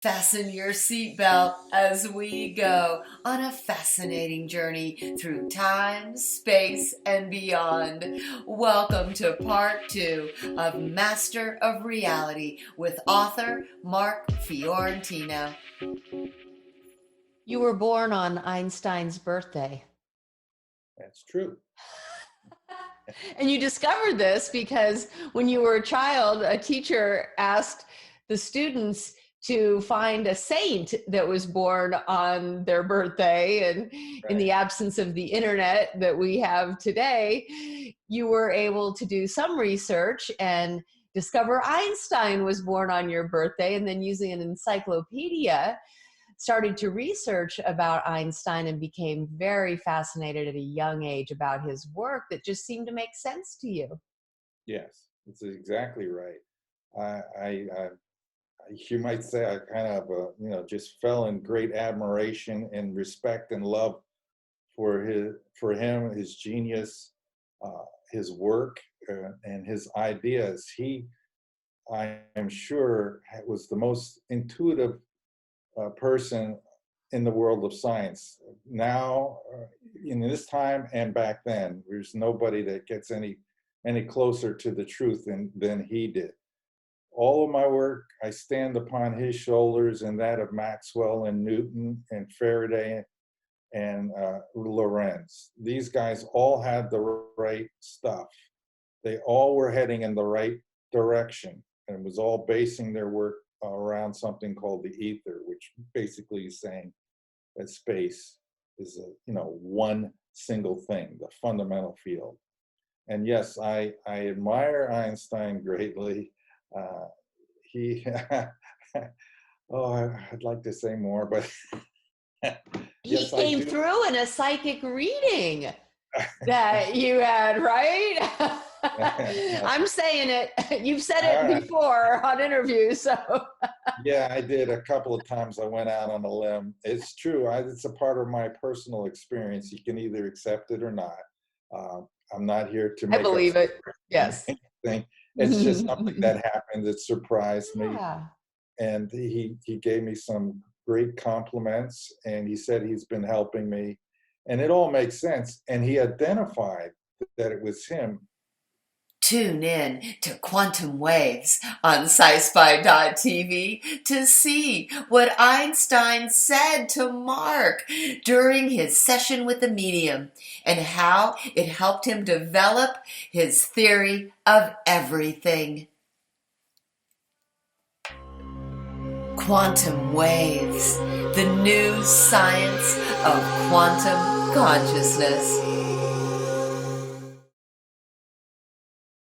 Fasten your seatbelt as we go on a fascinating journey through time, space, and beyond. Welcome to part two of Master of Reality with author Mark Fiorentino. You were born on Einstein's birthday. That's true. And you discovered this because when you were a child, a teacher asked the students to find a saint that was born on their birthday. And in the absence of the internet that we have today, you were able to do some research and discover Einstein was born on your birthday. And then using an encyclopedia, started to research about Einstein and became very fascinated at a young age about his work that just seemed to make sense to you. Yes, that's exactly right. I you might say I kind of, just fell in great admiration and respect and love for him, his genius, his work, and his ideas. I am sure, was the most intuitive person in the world of science. Now, in this time and back then, there's nobody that gets any closer to the truth than he did. All of my work, I stand upon his shoulders and that of Maxwell and Newton and Faraday and Lorentz. These guys all had the right stuff. They all were heading in the right direction, and it was all basing their work around something called the ether, which basically is saying that space is one single thing, the fundamental field. And yes, I admire Einstein greatly. He, oh, I'd like to say more, but He yes, I came do. through in a psychic reading that you had, right? I'm saying it. You've said it before on interviews, so. Yeah, I did a couple of times. I went out on a limb. It's true. It's a part of my personal experience. You can either accept it or not. I'm not here to I make up believe it. Yes. anything. It's just something that happened that surprised me. Yeah. And he gave me some great compliments, and he said he's been helping me. And it all makes sense. And he identified that it was him. Tune in to Quantum Waves on Sci-Spi.tv to see what Einstein said to Mark during his session with the medium and how it helped him develop his theory of everything. Quantum Waves, the new science of quantum consciousness.